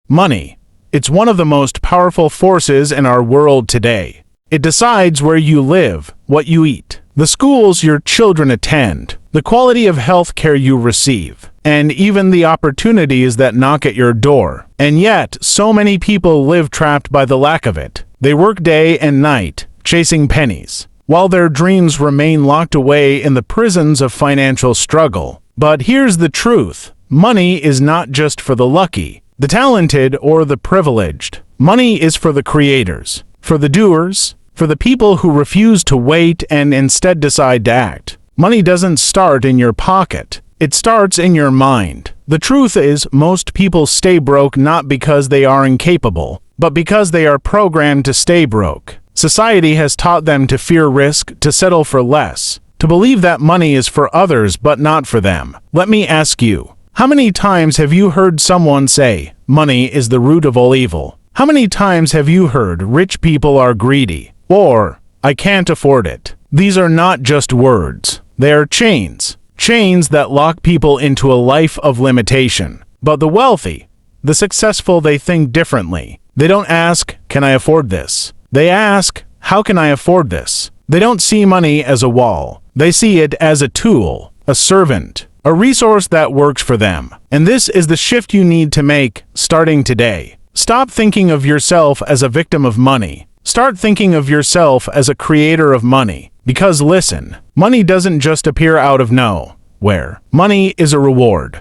Money. It's one of the most powerful forces in our world today. It decides where you live, what you eat, the schools your children attend, the quality of health care you receive, and even the opportunities that knock at your door. And yet, so many people live trapped by the lack of it. They work day and night, chasing pennies, while their dreams remain locked away in the prisons of financial struggle. But here's the truth. Money is not just for the lucky, the talented, or the privileged. Money is for the creators, for the doers, for the people who refuse to wait and instead decide to act. Money doesn't start in your pocket. It starts in your mind. The truth is, most people stay broke not because they are incapable, but because they are programmed to stay broke. Society has taught them to fear risk, to settle for less, to believe that money is for others but not for them. Let me ask you, how many times have you heard someone say, "Money is the root of all evil"? How many times have you heard, "Rich people are greedy"? Or, "I can't afford it"? These are not just words. They are chains. Chains that lock people into a life of limitation. But the wealthy, the successful, they think differently. They don't ask, "Can I afford this?" They ask, "How can I afford this?" They don't see money as a wall. They see it as a tool, a servant, a resource that works for them. And this is the shift you need to make, starting today. Stop thinking of yourself as a victim of money. Start thinking of yourself as a creator of money. Because listen, money doesn't just appear out of nowhere. Money is a reward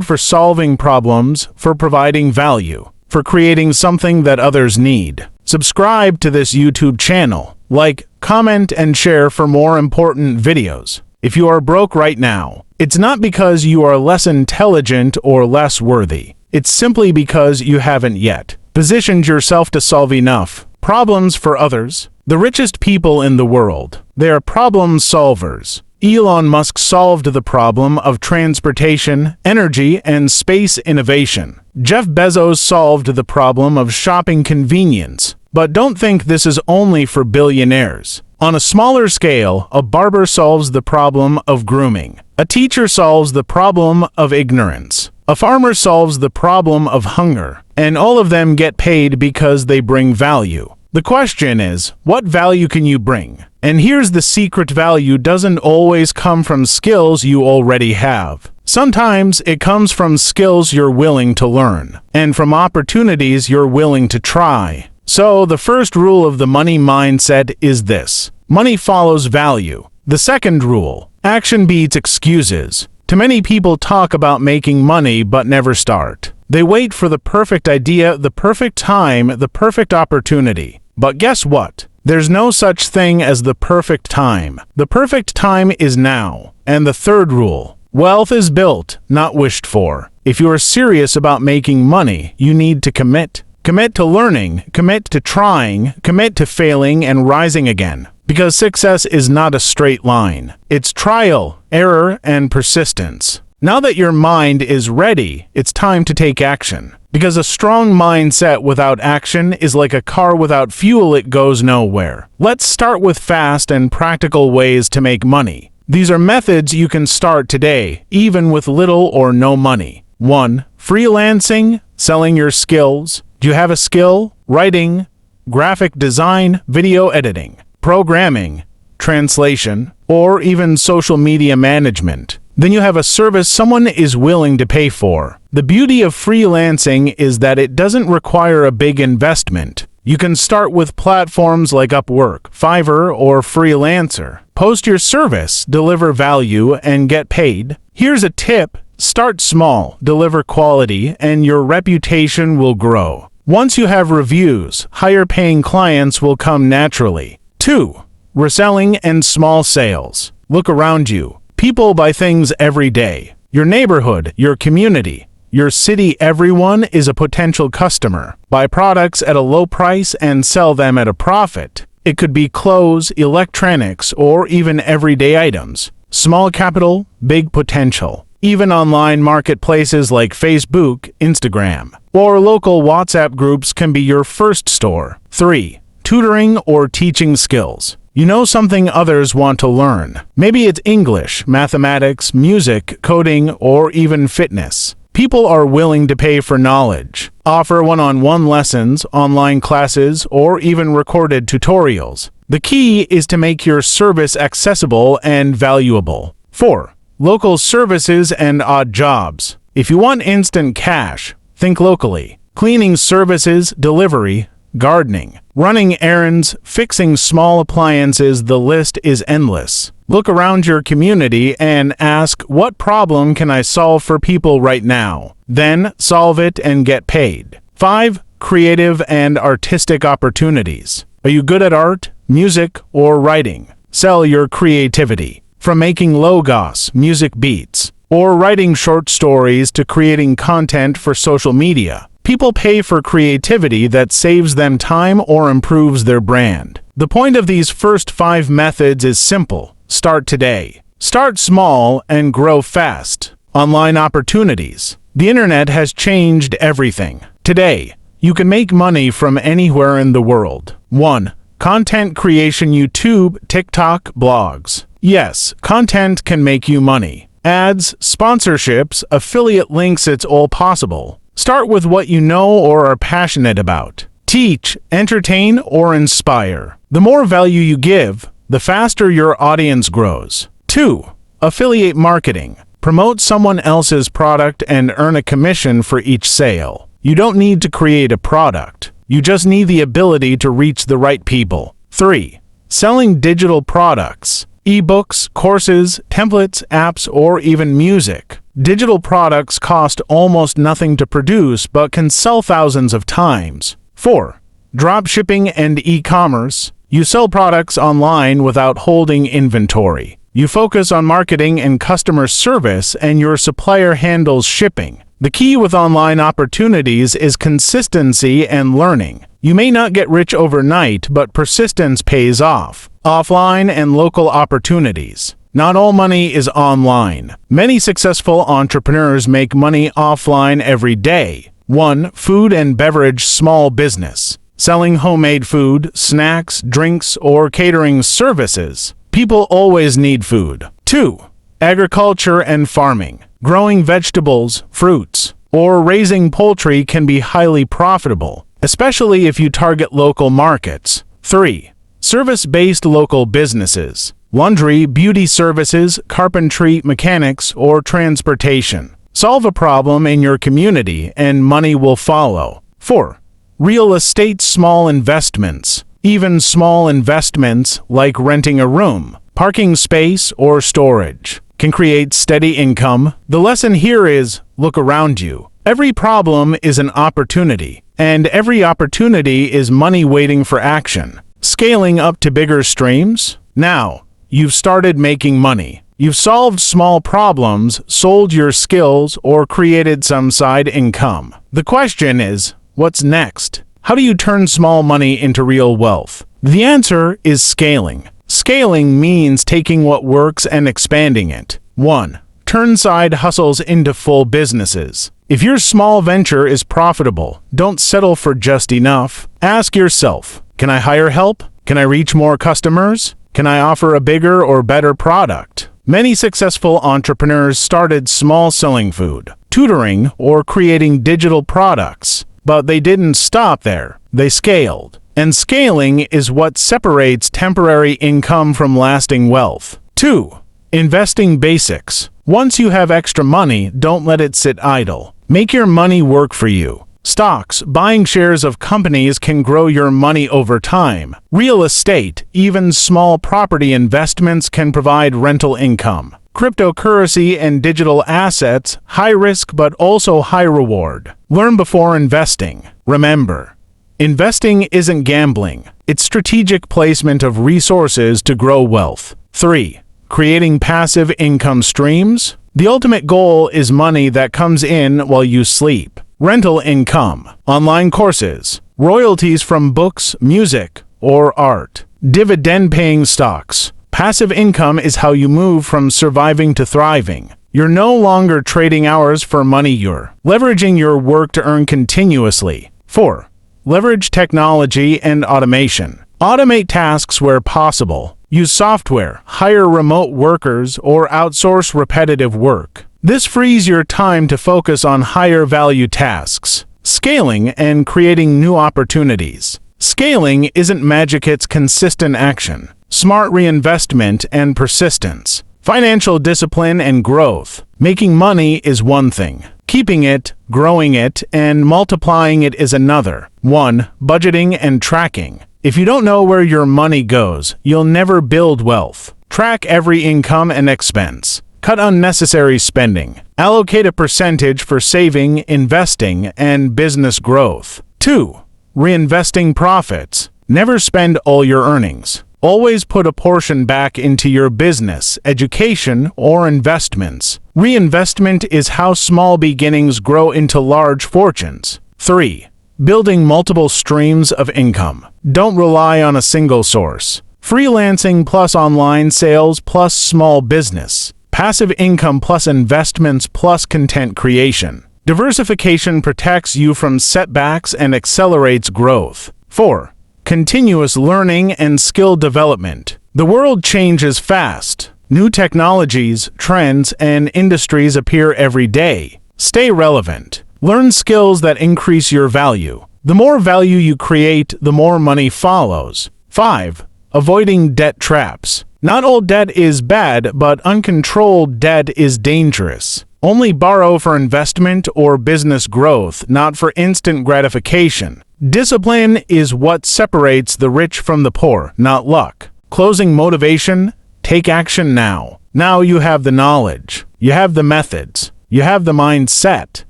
for solving problems, for providing value, for creating something that others need. Subscribe to this YouTube channel, like, comment, and share for more important videos. If you are broke right now, it's not because you are less intelligent or less worthy. It's simply because you haven't yet positioned yourself to solve enough problems for others. The richest people in the world, they are problem solvers. Elon Musk solved the problem of transportation, energy, and space innovation. Jeff Bezos solved the problem of shopping convenience. But don't think this is only for billionaires. On a smaller scale, a barber solves the problem of grooming. A teacher solves the problem of ignorance. A farmer solves the problem of hunger. And all of them get paid because they bring value. The question is, what value can you bring? And here's the secret: value doesn't always come from skills you already have. Sometimes it comes from skills you're willing to learn, and from opportunities you're willing to try. So the first rule of the money mindset is this: money follows value. The second rule: action beats excuses. Too many people talk about making money but never start. They wait for the perfect idea, the perfect time, the perfect opportunity. But guess what? There's no such thing as the perfect time. The perfect time is now. And the third rule: wealth is built, not wished for. If you are serious about making money, you need to commit. Commit to learning, commit to trying, commit to failing and rising again. Because success is not a straight line. It's trial, error, and persistence. Now that your mind is ready, it's time to take action. Because a strong mindset without action is like a car without fuel, it goes nowhere. Let's start with fast and practical ways to make money. These are methods you can start today, even with little or no money. 1. Freelancing, selling your skills. Do you have a skill? Writing, graphic design, video editing, programming, translation, or even social media management. Then you have a service someone is willing to pay for. The beauty of freelancing is that it doesn't require a big investment. You can start with platforms like Upwork, Fiverr, or Freelancer. Post your service, deliver value, and get paid. Here's a tip: start small, deliver quality, and your reputation will grow. Once you have reviews, higher-paying clients will come naturally. 2. Reselling and small sales. Look around you. People buy things every day. Your neighborhood, your community, your city, everyone is a potential customer. Buy products at a low price and sell them at a profit. It could be clothes, electronics, or even everyday items. Small capital, big potential. Even online marketplaces like Facebook, Instagram, or local WhatsApp groups can be your first store. 3. Tutoring or teaching skills. You know something others want to learn. Maybe it's English, mathematics, music, coding, or even fitness. People are willing to pay for knowledge. Offer one-on-one lessons, online classes, or even recorded tutorials. The key is to make your service accessible and valuable. 4. Local services and odd jobs. If you want instant cash, think locally. Cleaning services, delivery, gardening, running errands, fixing small appliances, the list is endless. Look around your community and ask, what problem can I solve for people right now? Then solve it and get paid. 5. Creative and artistic opportunities. Are you good at art, music, or writing? Sell your creativity. From making logos, music beats, or writing short stories to creating content for social media, people pay for creativity that saves them time or improves their brand. The point of these first 5 methods is simple. Start today. Start small and grow fast. Online opportunities. The internet has changed everything. Today, you can make money from anywhere in the world. 1. Content creation: YouTube, TikTok, blogs. Yes, content can make you money. Ads, sponsorships, affiliate links, it's all possible. Start with what you know or are passionate about. Teach, entertain, or inspire. The more value you give, the faster your audience grows. 2. Affiliate marketing. Promote someone else's product and earn a commission for each sale. You don't need to create a product. You just need the ability to reach the right people. 3. Selling digital products. Ebooks, courses, templates, apps, or even music. Digital products cost almost nothing to produce but can sell thousands of times. 4. Dropshipping and e-commerce. You sell products online without holding inventory. You focus on marketing and customer service, and your supplier handles shipping. The key with online opportunities is consistency and learning. You may not get rich overnight, but persistence pays off. Offline and local opportunities. Not all money is online. Many successful entrepreneurs make money offline every day. 1. Food and beverage small business. Selling homemade food, snacks, drinks, or catering services. People always need food. 2. Agriculture and farming. Growing vegetables, fruits, or raising poultry can be highly profitable, especially if you target local markets. 3. Service-based local businesses. Laundry, beauty services, carpentry, mechanics, or transportation. Solve a problem in your community and money will follow. 4. Real estate small investments. Even small investments like renting a room, parking space, or storage can create steady income. The lesson here is, look around you. Every problem is an opportunity, and every opportunity is money waiting for action. Scaling up to bigger streams? Now, you've started making money. You've solved small problems, sold your skills, or created some side income. The question is, what's next? How do you turn small money into real wealth? The answer is scaling. Scaling means taking what works and expanding it. 1. Turn side hustles into full businesses. If your small venture is profitable, don't settle for just enough. Ask yourself, can I hire help? Can I reach more customers? Can I offer a bigger or better product? Many successful entrepreneurs started small, selling food, tutoring, or creating digital products. But they didn't stop there. They scaled. And scaling is what separates temporary income from lasting wealth. 2. Investing basics. Once you have extra money, don't let it sit idle. Make your money work for you. Stocks, buying shares of companies can grow your money over time. Real estate, even small property investments can provide rental income. Cryptocurrency and digital assets, high risk but also high reward. Learn before investing. Remember, investing isn't gambling. It's strategic placement of resources to grow wealth. 3. Creating passive income streams. The ultimate goal is money that comes in while you sleep. Rental income, online courses, royalties from books, music, or art. Dividend-paying stocks. Passive income is how you move from surviving to thriving. You're no longer trading hours for money, you're leveraging your work to earn continuously. 4. Leverage technology and automation. Automate tasks where possible. Use software, hire remote workers, or outsource repetitive work. This frees your time to focus on higher value tasks, scaling, and creating new opportunities. Scaling isn't magic, it's consistent action, smart reinvestment, and persistence. Financial discipline and growth. Making money is one thing. Keeping it, growing it, and multiplying it is another. 1. Budgeting and tracking. If you don't know where your money goes, you'll never build wealth. Track every income and expense. Cut unnecessary spending. Allocate a percentage for saving, investing, and business growth. 2. Reinvesting profits. Never spend all your earnings. Always put a portion back into your business, education, or investments. Reinvestment is how small beginnings grow into large fortunes. 3. Building multiple streams of income. Don't rely on a single source. Freelancing plus online sales plus small business. Passive income plus investments plus content creation. Diversification protects you from setbacks and accelerates growth. 4. Continuous learning and skill development. The world changes fast. New technologies, trends, and industries appear every day. Stay relevant. Learn skills that increase your value. The more value you create, the more money follows. 5. Avoiding debt traps. Not all debt is bad, but uncontrolled debt is dangerous. Only borrow for investment or business growth, not for instant gratification. Discipline is what separates the rich from the poor, not luck. Closing motivation. Take action now. Now you have the knowledge. You have the methods. You have the mindset.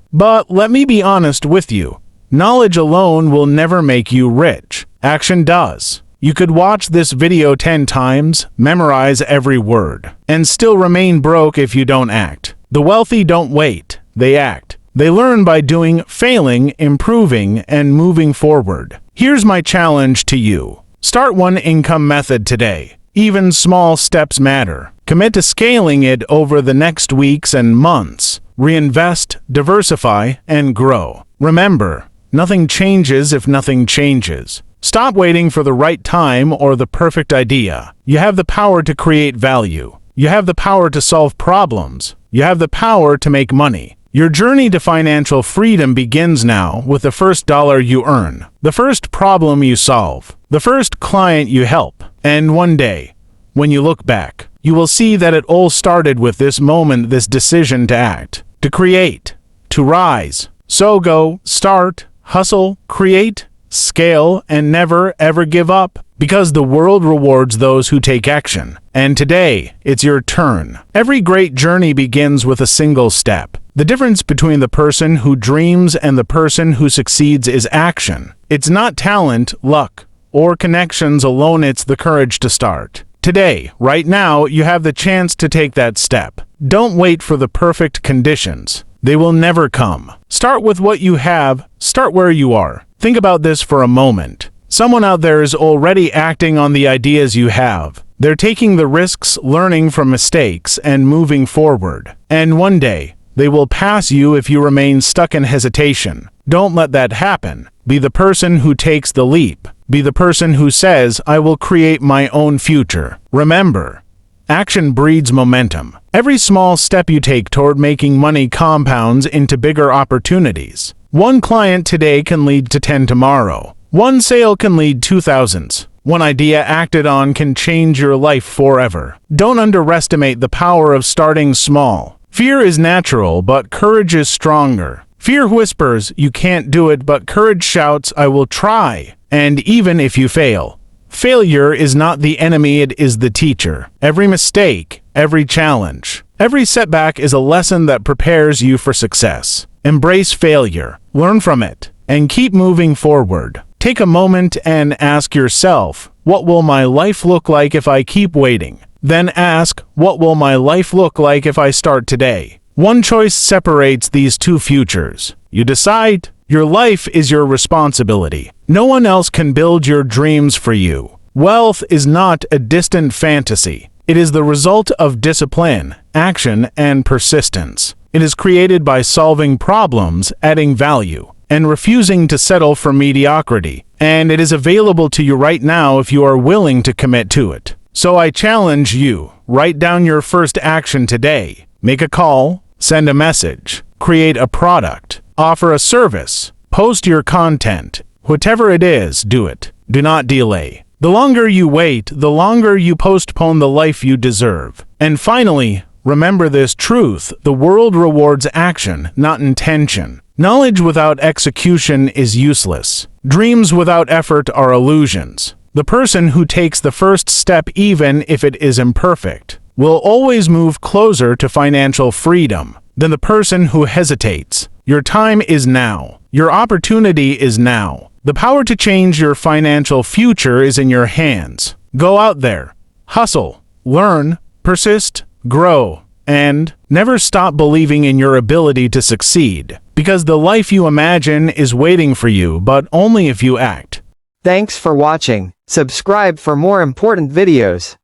But let me be honest with you. Knowledge alone will never make you rich. Action does. You could watch this video 10 times, memorize every word, and still remain broke if you don't act. The wealthy don't wait. They act. They learn by doing, failing, improving, and moving forward. Here's my challenge to you. Start one income method today. Even small steps matter. Commit to scaling it over the next weeks and months. Reinvest, diversify, and grow. Remember, nothing changes if nothing changes. Stop waiting for the right time or the perfect idea. You have the power to create value. You have the power to solve problems. You have the power to make money. Your journey to financial freedom begins now with the first dollar you earn, the first problem you solve, the first client you help. And one day, when you look back, you will see that it all started with this moment, this decision to act, to create, to rise. So go, start, hustle, create, scale, and never ever give up, because the world rewards those who take action. And today, it's your turn. Every great journey begins with a single step. The difference between the person who dreams and the person who succeeds is action. It's not talent, luck, or connections alone, it's the courage to start. Today, right now, you have the chance to take that step. Don't wait for the perfect conditions. They will never come. Start with what you have. Start where you are. Think about this for a moment. Someone out there is already acting on the ideas you have. They're taking the risks, learning from mistakes, and moving forward. And one day, they will pass you if you remain stuck in hesitation. Don't let that happen. Be the person who takes the leap. Be the person who says, I will create my own future. Remember, action breeds momentum. Every small step you take toward making money compounds into bigger opportunities. One client today can lead to 10 tomorrow. One sale can lead to thousands. One idea acted on can change your life forever. Don't underestimate the power of starting small. Fear is natural, but courage is stronger. Fear whispers, you can't do it, but courage shouts, I will try. And even if you fail, failure is not the enemy, it is the teacher. Every mistake, every challenge, every setback is a lesson that prepares you for success. Embrace failure, learn from it, and keep moving forward. Take a moment and ask yourself, what will my life look like if I keep waiting? Then ask, what will my life look like if I start today? One choice separates these two futures. You decide. Your life is your responsibility. No one else can build your dreams for you. Wealth is not a distant fantasy. It is the result of discipline, action, and persistence. It is created by solving problems, adding value, and refusing to settle for mediocrity. And it is available to you right now if you are willing to commit to it. So I challenge you, write down your first action today. Make a call, Send a message, create a product, offer a service, post your content. Whatever it is, do it. Do not delay. The longer you wait, the longer you postpone the life you deserve. And finally, remember this truth: the world rewards action, not intention. Knowledge without execution is useless. Dreams without effort are illusions. The person who takes the first step, even if it is imperfect, will always move closer to financial freedom than the person who hesitates. Your time is now. Your opportunity is now. The power to change your financial future is in your hands. Go out there, hustle, learn, persist, grow, and never stop believing in your ability to succeed, because the life you imagine is waiting for you, but only if you act. Thanks for watching. Subscribe for more important videos.